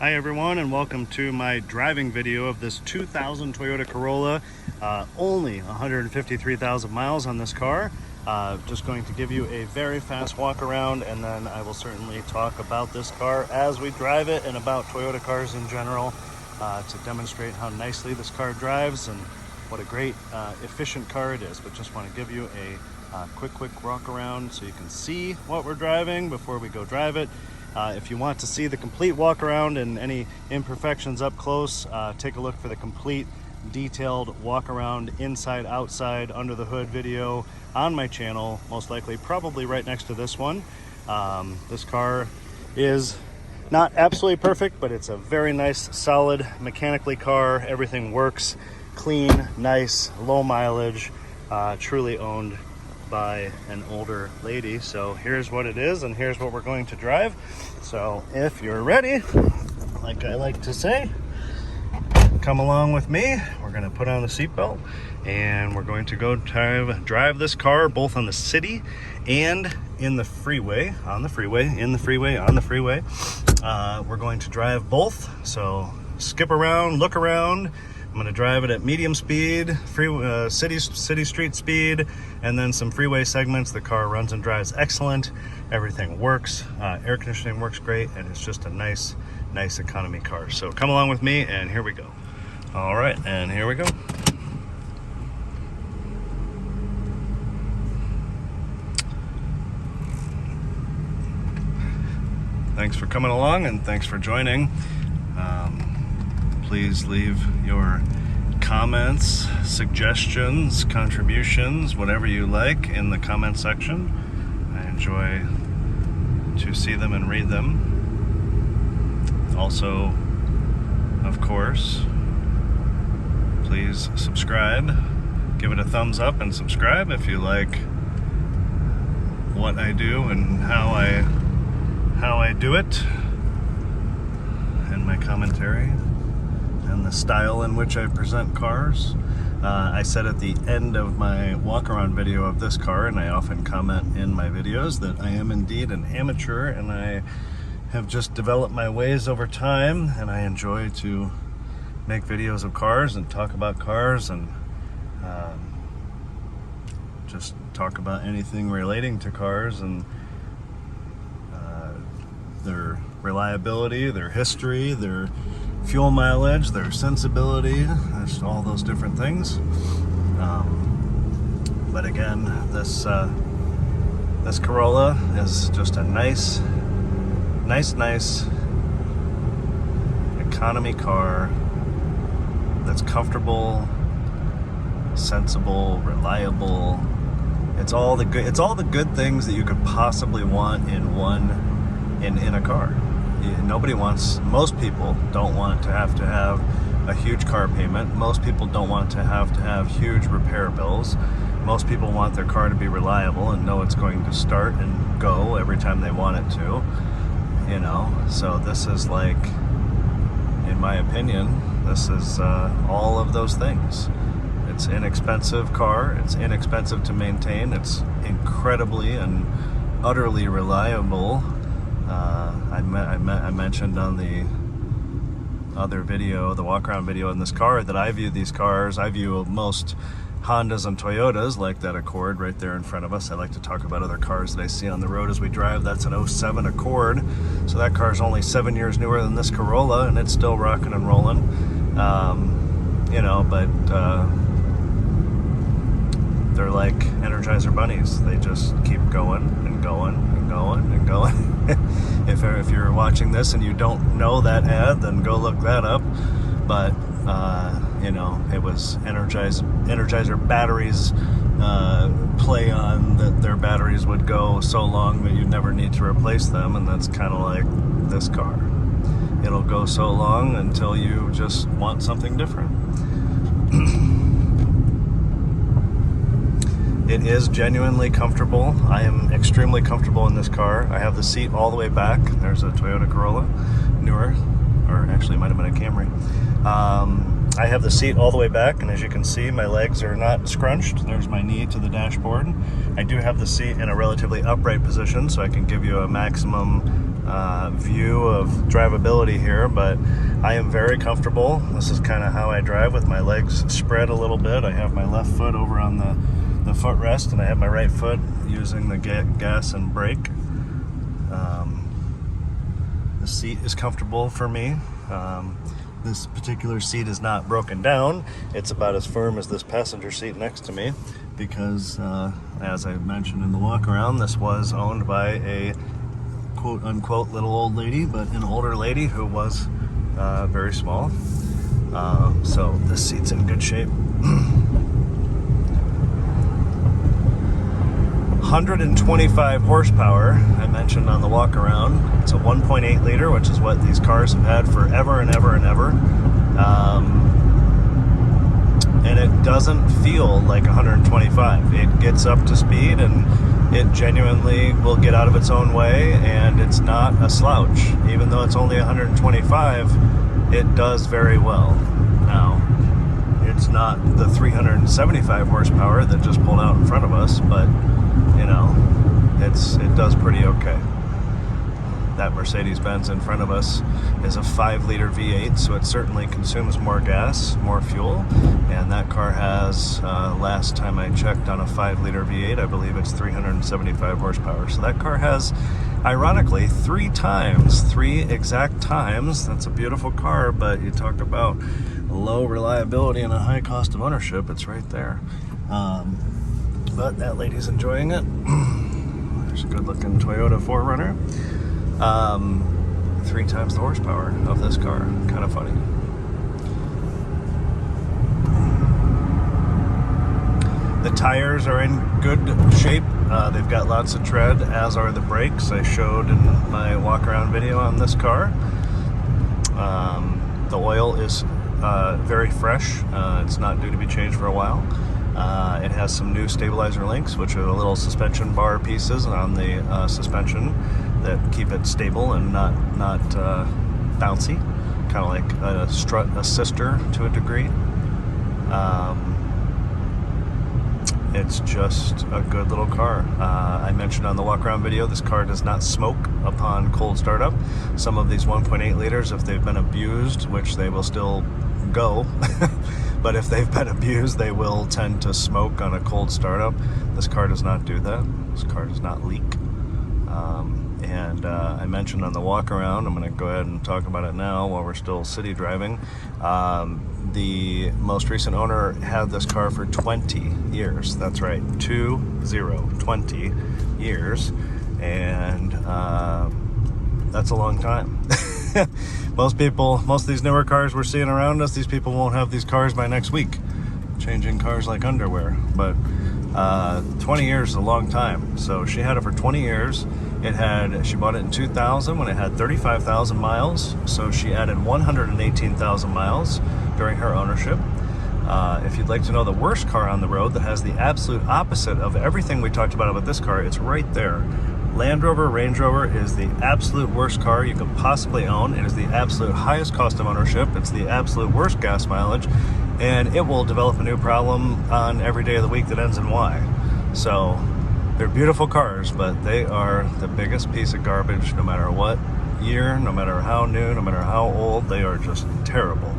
Hi everyone, and welcome to my driving video of this 2000 Toyota Corolla. Only 153,000 miles on this car. Just going to give you a very fast walk around, and then I will certainly talk about this car as we drive it and about Toyota cars in general to demonstrate how nicely this car drives and what a great efficient car it is. But just want to give you a quick walk around so you can see what we're driving before we go drive it. If you want to see the complete walk around and any imperfections up close, take a look for the complete detailed walk around inside, outside, under the hood video on my channel, most likely probably right next to this one. This car is not absolutely perfect, but it's a very nice, solid, mechanically car. Everything works, clean, nice, low mileage, truly owned by an older lady. So here's what it is, and here's what we're going to drive. So if you're ready, like I like to say, come along with me. We're going to put on the seatbelt and we're going to go drive this car both on the city and in the freeway, on the freeway, in the freeway, on the freeway. We're going to drive both. So skip around, look around. I'm going to drive it at medium speed, city street speed, and then some freeway segments. The car runs and drives excellent. Everything works. Air conditioning works great, and it's just a nice economy car. So come along with me, and here we go. All right, and here we go. Thanks for coming along, and thanks for joining. Please leave your comments, suggestions, contributions, whatever you like in the comment section. I enjoy to see them and read them. Also, of course, please subscribe. Give it a thumbs up and subscribe if you like what I do and how I do it, and my commentary and the style in which I present cars. I said at the end of my walk-around video of this car, and I often comment in my videos, that I am indeed an amateur, and I have just developed my ways over time, and I enjoy to make videos of cars and talk about cars and just talk about anything relating to cars and their reliability, their history, their fuel mileage, their sensibility, just all those different things. But again, this Corolla is just a nice economy car that's comfortable, sensible, reliable. It's all the good things that you could possibly want in a car. Most people don't want to have a huge car payment. Most people don't want to have huge repair bills. Most people want their car to be reliable and know it's going to start and go every time they want it to, so this is, like, in my opinion, this is all of those things. It's an inexpensive car. It's inexpensive to maintain. It's incredibly and utterly reliable. I mentioned on the other video, the walk-around video in this car, that I view most Hondas and Toyotas, like that Accord right there in front of us. I like to talk about other cars that I see on the road as we drive. That's an 07 Accord, so that car is only 7 years newer than this Corolla, and it's still rocking and rolling. They're like Energizer bunnies. They just keep going and going and going and going. If you're watching this and you don't know that ad, then go look that up. But it was Energizer batteries play on that their batteries would go so long that you never need to replace them, and that's kind of like this car. It'll go so long until you just want something different. It is genuinely comfortable. I am extremely comfortable in this car. I have the seat all the way back. There's a Toyota Corolla, newer, or actually it might have been a Camry. I have the seat all the way back, and as you can see, my legs are not scrunched. There's my knee to the dashboard. I do have the seat in a relatively upright position, so I can give you a maximum view of drivability here, but I am very comfortable. This is kind of how I drive, with my legs spread a little bit. I have my left foot over on the footrest, and I have my right foot using the gas and brake. The seat is comfortable for me. This particular seat is not broken down. It's about as firm as this passenger seat next to me, because as I mentioned in the walk around, this was owned by a quote unquote little old lady, but an older lady who was very small. So this seat's in good shape. 125 horsepower, I mentioned on the walk around. It's a 1.8 liter, which is what these cars have had forever and ever and ever. And it doesn't feel like 125. It gets up to speed, and it genuinely will get out of its own way, and it's not a slouch. Even though it's only 125, it does very well. Now, it's not the 375 horsepower that just pulled out in front of us, but you know, it does pretty okay. That Mercedes-Benz in front of us is a 5-liter V8, so it certainly consumes more gas, more fuel, and that car has, last time I checked on a 5-liter V8, I believe it's 375 horsepower. So that car has, ironically, 3 exact times. That's a beautiful car, but you talk about low reliability and a high cost of ownership, it's right there. But that lady's enjoying it. There's a good-looking Toyota 4Runner. 3 times the horsepower of this car. Kind of funny. The tires are in good shape. They've got lots of tread, as are the brakes. I showed in my walk-around video on this car. The oil is very fresh. It's not due to be changed for a while. It has some new stabilizer links, which are the little suspension bar pieces on the suspension that keep it stable and not bouncy, kind of like a strut assister to a degree. It's just a good little car. I mentioned on the walk around video, this car does not smoke upon cold startup. Some of these 1.8 liters, if they've been abused, which they will still go, but if they've been abused, they will tend to smoke on a cold startup. This car does not do that. This car does not leak. And I mentioned on the walk around, I'm going to go ahead and talk about it now while we're still city driving. The most recent owner had this car for 20 years. That's right, 20 years. And that's a long time. Most of these newer cars we're seeing around us, these people won't have these cars by next week. Changing cars like underwear. But 20 years is a long time. So she had it for 20 years. She bought it in 2000 when it had 35,000 miles. So she added 118,000 miles during her ownership. If you'd like to know the worst car on the road that has the absolute opposite of everything we talked about this car, it's right there. Land Rover Range Rover is the absolute worst car you could possibly own. It is the absolute highest cost of ownership. It's the absolute worst gas mileage, and it will develop a new problem on every day of the week that ends in Y. So they're beautiful cars, but they are the biggest piece of garbage no matter what year, no matter how new, no matter how old. They are just terrible.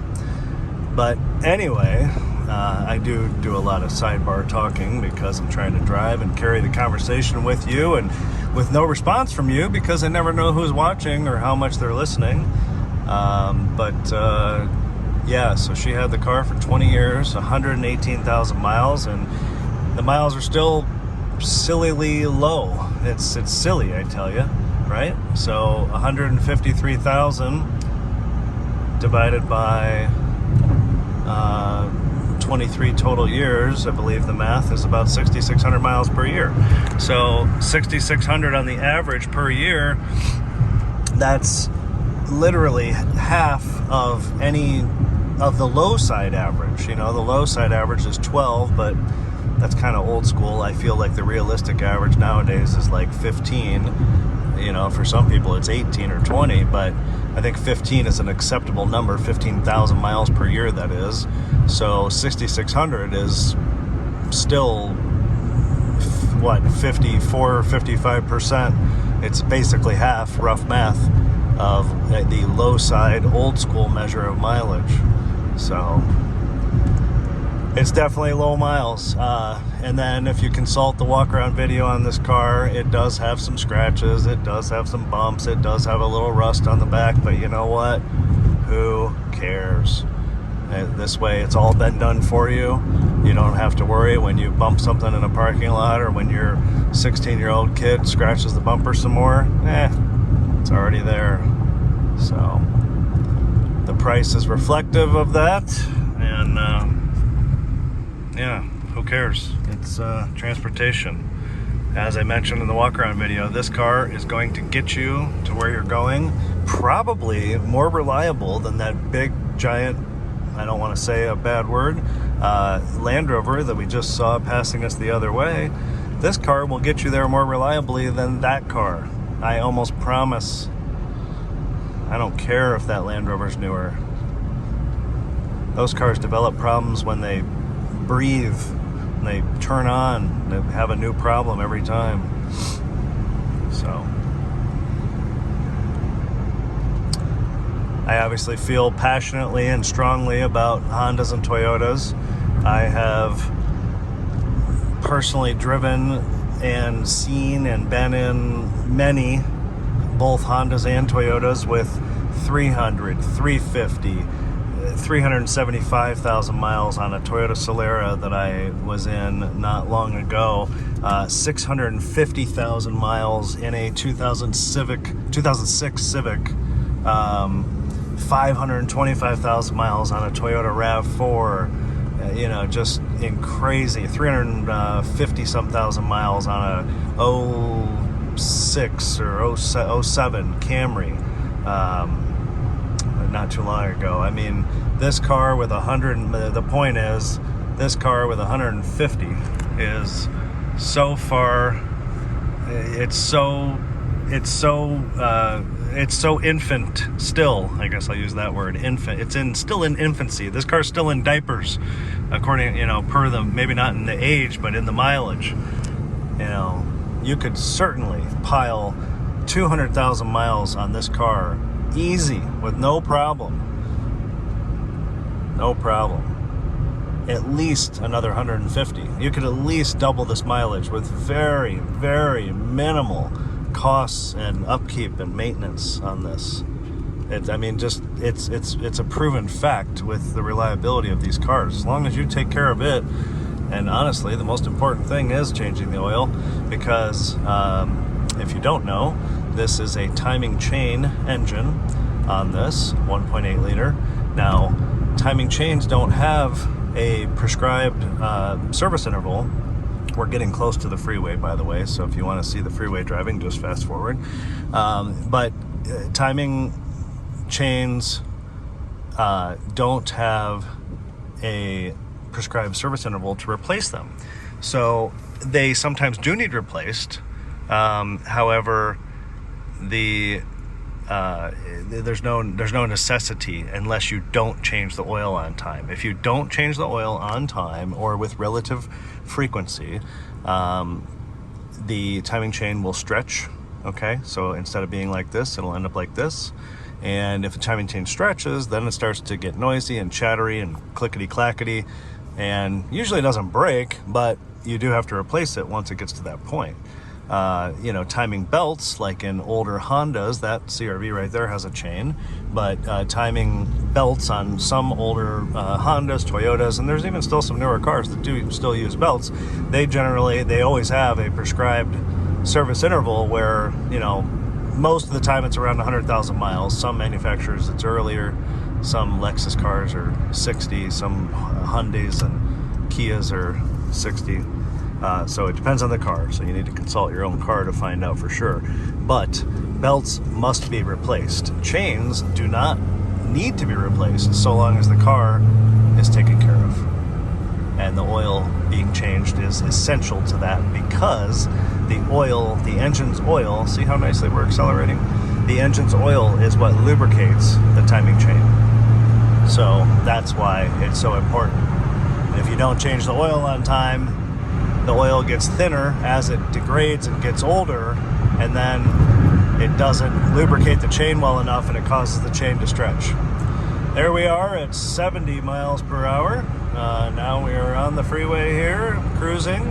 But anyway, I do a lot of sidebar talking because I'm trying to drive and carry the conversation with you, and with no response from you because I never know who's watching or how much they're listening. Yeah, so she had the car for 20 years, 118,000 miles, and the miles are still sillily low. It's silly, I tell you, right? So 153,000 divided by 23 total years, I believe the math is about 6,600 miles per year. So 6,600 on the average per year, that's literally half of any of the low side average. You know, the low side average is 12, but that's kind of old school. I feel like the realistic average nowadays is like 15. You know, for some people it's 18 or 20, but I think 15 is an acceptable number, 15,000 miles per year, that is. So 6,600 is still, what, 54, 55%. It's basically half, rough math, of the low side old school measure of mileage. So it's definitely low miles. And then if you consult the walk around video on this car, it does have some scratches, it does have some bumps, it does have a little rust on the back, but you know what? Who cares? This way it's all been done for you. You don't have to worry when you bump something in a parking lot, or when your 16-year-old kid scratches the bumper some more. It's already there. So the price is reflective of that, and yeah, who cares? It's transportation. As I mentioned in the walk around video, this car is going to get you to where you're going, probably more reliable than that big giant, I don't want to say a bad word, Land Rover that we just saw passing us the other way. This car will get you there more reliably than that car. I almost promise. I don't care if that Land Rover's newer. Those cars develop problems when they breathe, when they turn on. They have a new problem every time. So I obviously feel passionately and strongly about Hondas and Toyotas. I have personally driven and seen and been in many, both Hondas and Toyotas, with 300, 350, 375,000 miles on a Toyota Solara that I was in not long ago, 650,000 miles in a 2006 Civic, 525,000 miles on a Toyota RAV4, just in crazy, 350 some thousand miles on a 06 or 07 Camry, not too long ago. I mean, this car with 100, the point is, this car with 150 is so far, it's so infant still. I guess I'll use that word, infant. It's still in infancy. This car's still in diapers, according, per the, maybe not in the age, but in the mileage. You could certainly pile 200,000 miles on this car easy, with no problem. No problem. At least another 150. You could at least double this mileage with very, very minimal costs and upkeep and maintenance on this. It's a proven fact with the reliability of these cars. As long as you take care of it, and honestly, the most important thing is changing the oil, because if you don't know, this is a timing chain engine on this 1.8 liter. Now, timing chains don't have a prescribed service interval. We're getting close to the freeway, by the way, so if you want to see the freeway driving, just fast forward. But timing chains don't have a prescribed service interval to replace them. So they sometimes do need replaced. However, there's no necessity unless you don't change the oil on time. If you don't change the oil on time or with relative frequency, the timing chain will stretch. Okay, so instead of being like this, it'll end up like this. And if the timing chain stretches, then it starts to get noisy and chattery and clickety-clackety, and usually it doesn't break, but you do have to replace it once it gets to that point. Timing belts, like in older Hondas, that CRV right there has a chain, but timing belts on some older Hondas, Toyotas, and there's even still some newer cars that do still use belts, they always have a prescribed service interval where, most of the time it's around 100,000 miles. Some manufacturers it's earlier, some Lexus cars are 60, some Hyundais and Kias are 60. So it depends on the car, so you need to consult your own car to find out for sure. But belts must be replaced. Chains do not need to be replaced so long as the car is taken care of. And the oil being changed is essential to that, because the engine's oil, see how nicely we're accelerating? the engine's oil is what lubricates the timing chain. So that's why it's so important. And if you don't change the oil on time, the oil gets thinner as it degrades and gets older, and then it doesn't lubricate the chain well enough, and it causes the chain to stretch. There we are at 70 miles per hour. Now we are on the freeway here, cruising,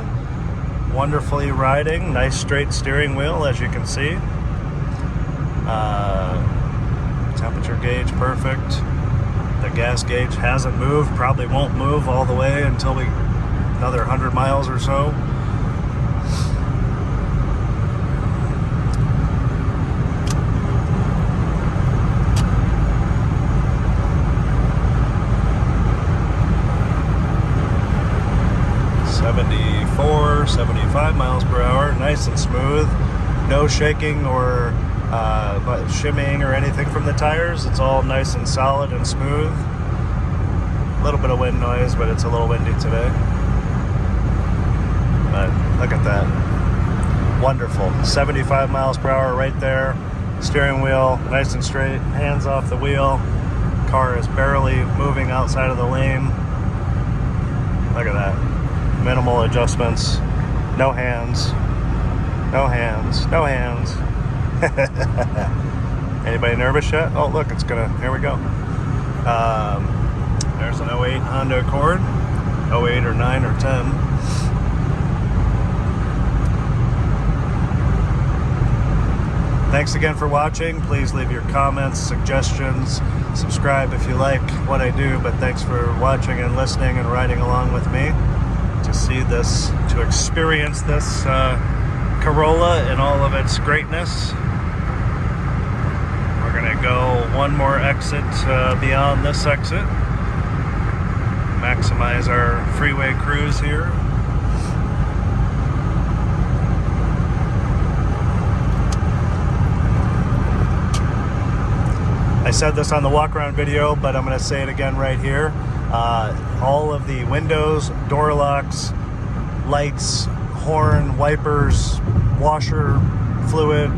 wonderfully riding, nice straight steering wheel, as you can see. Temperature gauge perfect. The gas gauge hasn't moved, probably won't move all the way until another 100 miles or so. .74, 75 miles per hour, nice and smooth. No shaking or shimmying or anything from the tires. It's all nice and solid and smooth. A little bit of wind noise, but it's a little windy today. But look at that. Wonderful. 75 miles per hour right there. Steering wheel nice and straight. Hands off the wheel. Car is barely moving outside of the lane. Look at that. Minimal adjustments. No hands. No hands. No hands. Anybody nervous yet? Oh, look, it's gonna, here we go. There's an 08 Honda Accord, 08 or 9 or 10. Thanks again for watching. Please leave your comments, suggestions, subscribe if you like what I do, but thanks for watching and listening and riding along with me to see this, to experience this Corolla in all of its greatness. We're going to go one more exit beyond this exit. Maximize our freeway cruise here. I said this on the walk around video, but I'm going to say it again right here. All of the windows, door locks, lights, horn, wipers, washer, fluid,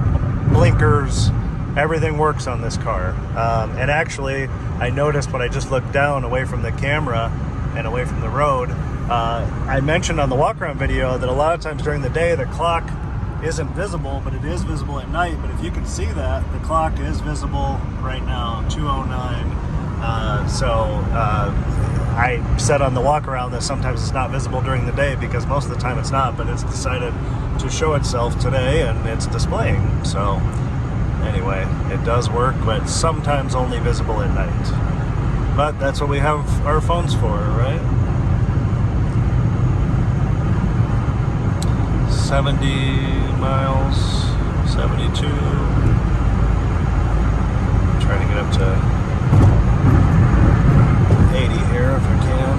blinkers, everything works on this car. And actually, I noticed when I just looked down away from the camera and away from the road, I mentioned on the walk around video that a lot of times during the day the clock isn't visible, but it is visible at night. But if you can see that, the clock is visible right now, 2:09. I said on the walk around that sometimes it's not visible during the day because most of the time it's not, but it's decided to show itself today and it's displaying. So anyway, it does work, but sometimes only visible at night. But that's what we have our phones for, right? 70 miles, 72. Trying to get up to 80 here if I can.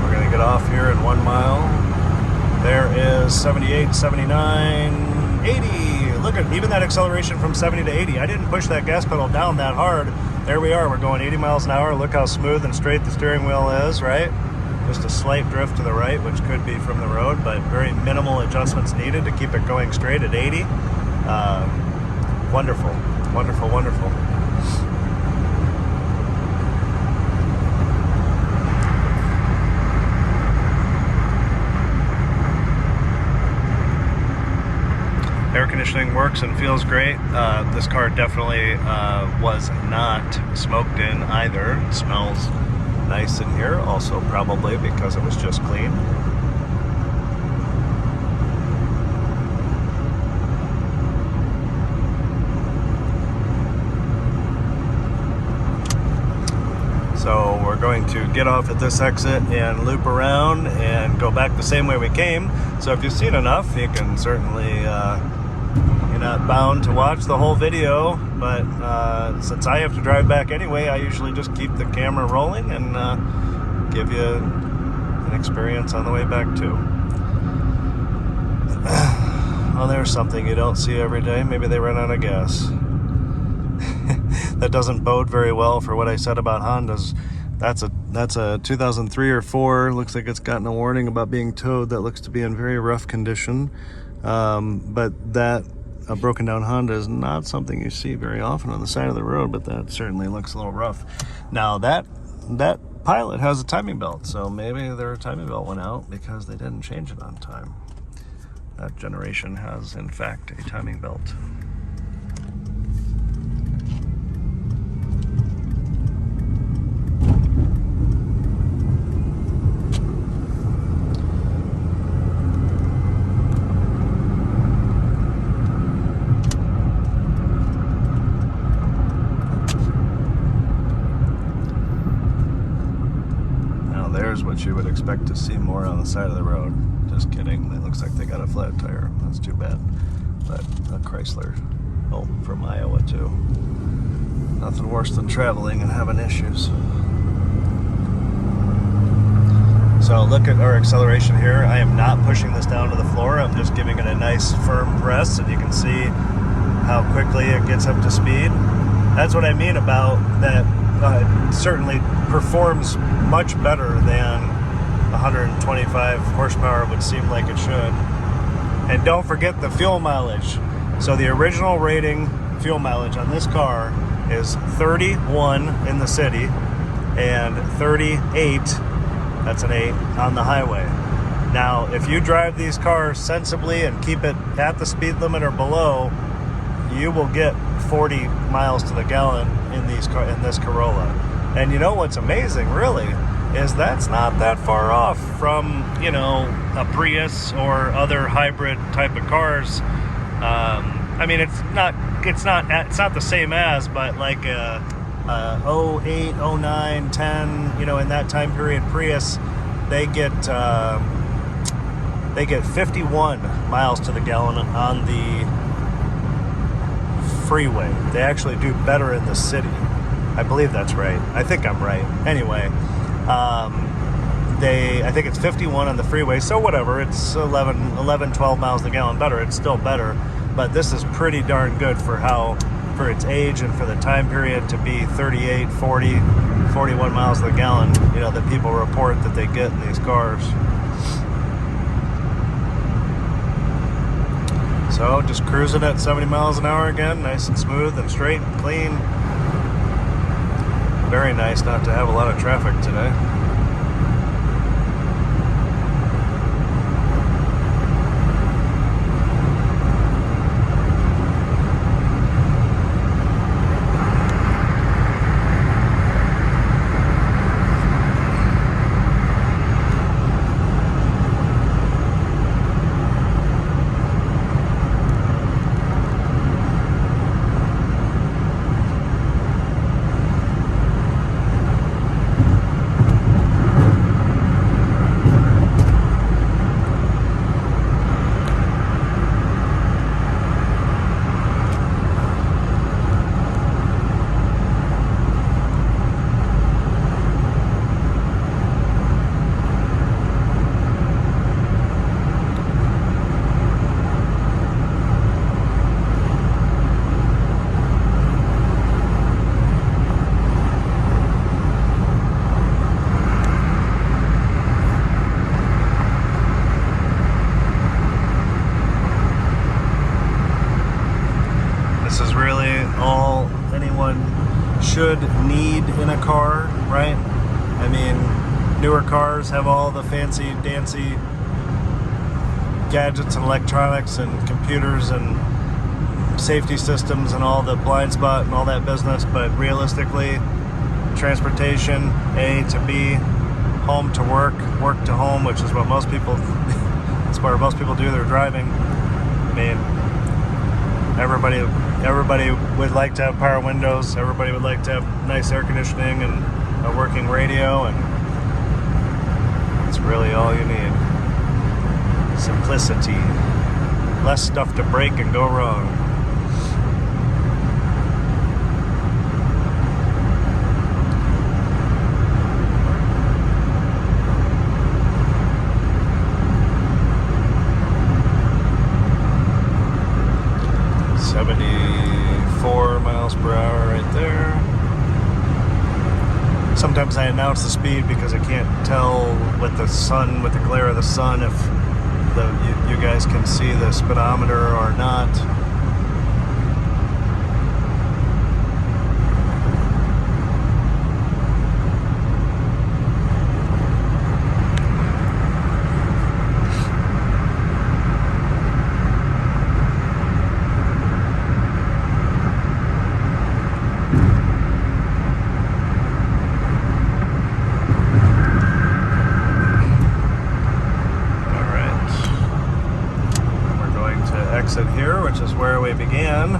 We're going to get off here in 1 mile. There is 78, 79, 80. Look at even that acceleration from 70 to 80. I didn't push that gas pedal down that hard. There we are. We're going 80 miles an hour. Look how smooth and straight the steering wheel is, right? Just a slight drift to the right, which could be from the road, but very minimal adjustments needed to keep it going straight at 80. Wonderful, wonderful, wonderful. Air conditioning works and feels great. This car definitely was not smoked in either. It smells nice in here, also probably because it was just clean. So we're going to get off at this exit and loop around and go back the same way we came. So if you've seen enough, you can certainly, you're not bound to watch the whole video, but since I have to drive back anyway, I usually just keep the camera rolling and give you an experience on the way back too. Well, there's something you don't see every day. Maybe they ran out of gas. That doesn't bode very well for what I said about Hondas. That's a 2003 or 4. Looks like it's gotten a warning about being towed. That looks to be in very rough condition. But that a broken down Honda is not something you see very often on the side of the road, but that certainly looks a little rough. Now that Pilot has a timing belt, so maybe their timing belt went out because they didn't change it on time. That generation has, in fact, a timing belt. There's what you would expect to see more on the side of the road. Just kidding. It looks like they got a flat tire. That's too bad. But a Chrysler. Oh, from Iowa too. Nothing worse than traveling and having issues. So look at our acceleration here. I am not pushing this down to the floor. I'm just giving it a nice firm press, and you can see how quickly it gets up to speed. That's what I mean about that. It certainly performs much better than 125 horsepower would seem like it should. And don't forget the fuel mileage. So the original rating fuel mileage on this car is 31 in the city and 38, that's an 8, on the highway. Now, if you drive these cars sensibly and keep it at the speed limit or below, you will get 40 miles to the gallon in this Corolla. And you know what's amazing, really, is that's not that far off from, you know, a Prius or other hybrid type of cars. I mean, it's not the same as, but like a 08, 09, 10, you know, in that time period, Prius, they get 51 miles to the gallon on the freeway. They actually do better in the city. I believe that's right. I think I'm right. Anyway, I think it's 51 on the freeway, so whatever, it's 11, 12 miles a gallon better. It's still better, but this is pretty darn good for its age and for the time period to be 38, 40, 41 miles a gallon, you know, that people report that they get in these cars. So just cruising at 70 miles an hour again, nice and smooth and straight and clean. Very nice not to have a lot of traffic today. Should need in a car, right? I mean, newer cars have all the fancy dancy gadgets and electronics and computers and safety systems and all the blind spot and all that business, but realistically, transportation, A to B, home to work, work to home, which is what most people that's where most people do their driving. I mean, everybody would like to have power windows. Everybody would like to have nice air conditioning and a working radio, and that's really all you need. Simplicity. Less stuff to break and go wrong. Sometimes I announce the speed because I can't tell with the glare of the sun, if you guys can see the speedometer or not. exit here, which is where we began.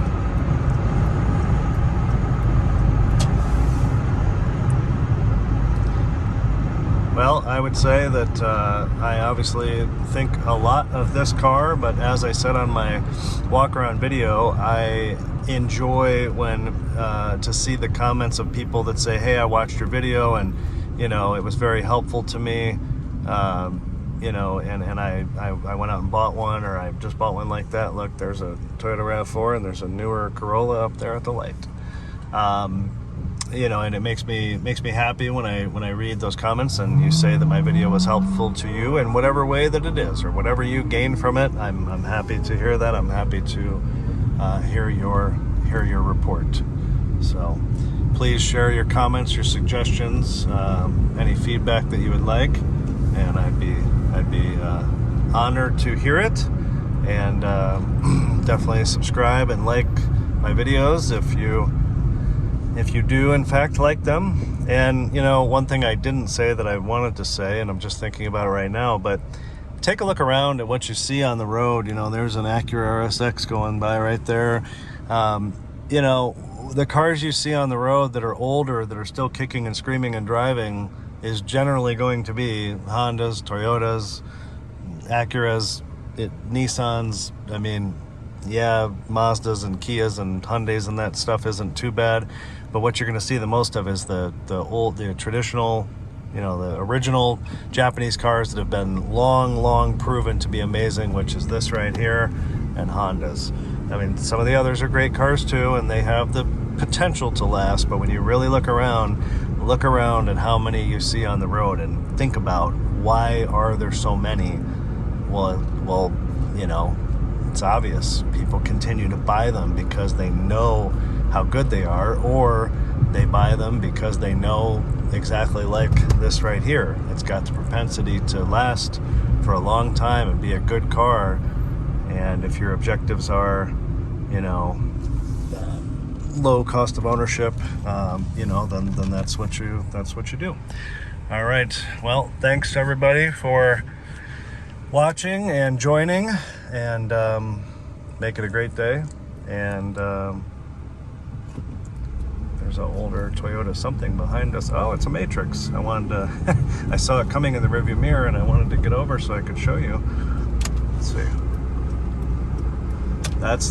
Well, I would say that I obviously think a lot of this car, but as I said on my walk-around video, I enjoy when to see the comments of people that say, hey, I watched your video and, you know, it was very helpful to me, you know, and I went out and bought one, or I just bought one like that. Look, there's a Toyota RAV4 and there's a newer Corolla up there at the light. You know, and it makes me happy when I read those comments and you say that my video was helpful to you in whatever way that it is, or whatever you gain from it. I'm happy to hear that. I'm happy to hear your report. So please share your comments, your suggestions, any feedback that you would like, and I'd be honored to hear it. And definitely subscribe and like my videos if you do in fact like them. And you know, one thing I didn't say that I wanted to say, and I'm just thinking about it right now, but take a look around at what you see on the road. You know, there's an Acura RSX going by right there. You know, the cars you see on the road that are older, that are still kicking and screaming and driving, is generally going to be Hondas, Toyotas, Acuras, Nissans. I mean, yeah, Mazdas and Kias and Hyundais and that stuff isn't too bad, but what you're going to see the most of is the traditional, you know, the original Japanese cars that have been long proven to be amazing, which is this right here, and Hondas. I mean, some of the others are great cars too, and they have the potential to last, but when you really look around at how many you see on the road and think about why are there so many, well, you know, it's obvious. People continue to buy them because they know how good they are, or they buy them because they know, exactly like this right here, it's got the propensity to last for a long time and be a good car. And if your objectives are, you know, low cost of ownership, you know, then that's what you do. All right. Well, thanks everybody for watching and joining, and make it a great day. And there's an older Toyota something behind us. Oh, it's a Matrix. I wanted to I saw it coming in the rearview mirror and I wanted to get over so I could show you. Let's see.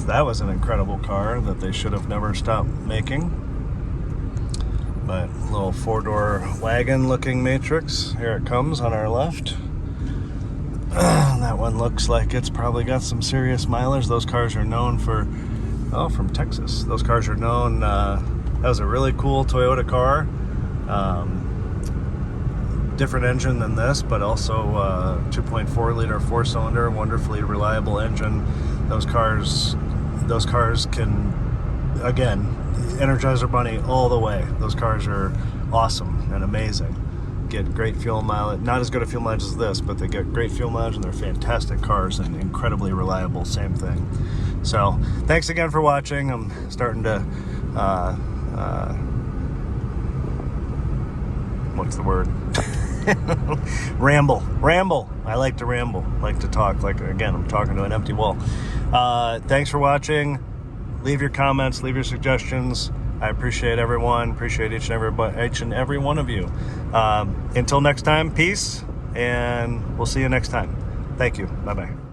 That was an incredible car that they should have never stopped making. But a little four-door wagon looking Matrix. Here it comes on our left. That one looks like it's probably got some serious mileage. Those cars are known for, oh, from Texas. Those cars are known, that was a really cool Toyota car. Different engine than this, but also 2.4 liter four-cylinder, wonderfully reliable engine. Those cars can, again, Energizer Bunny all the way. Those cars are awesome and amazing. Get great fuel mileage. Not as good a fuel mileage as this, but they get great fuel mileage, and they're fantastic cars and incredibly reliable. Same thing. So thanks again for watching. I'm starting to what's the word? ramble. I like to ramble, like to talk, like, again, I'm talking to an empty wall. Thanks for watching. Leave your comments, leave your suggestions. I appreciate everyone. Appreciate each and every one of you. Until next time, peace, and we'll see you next time. Thank you. Bye-bye.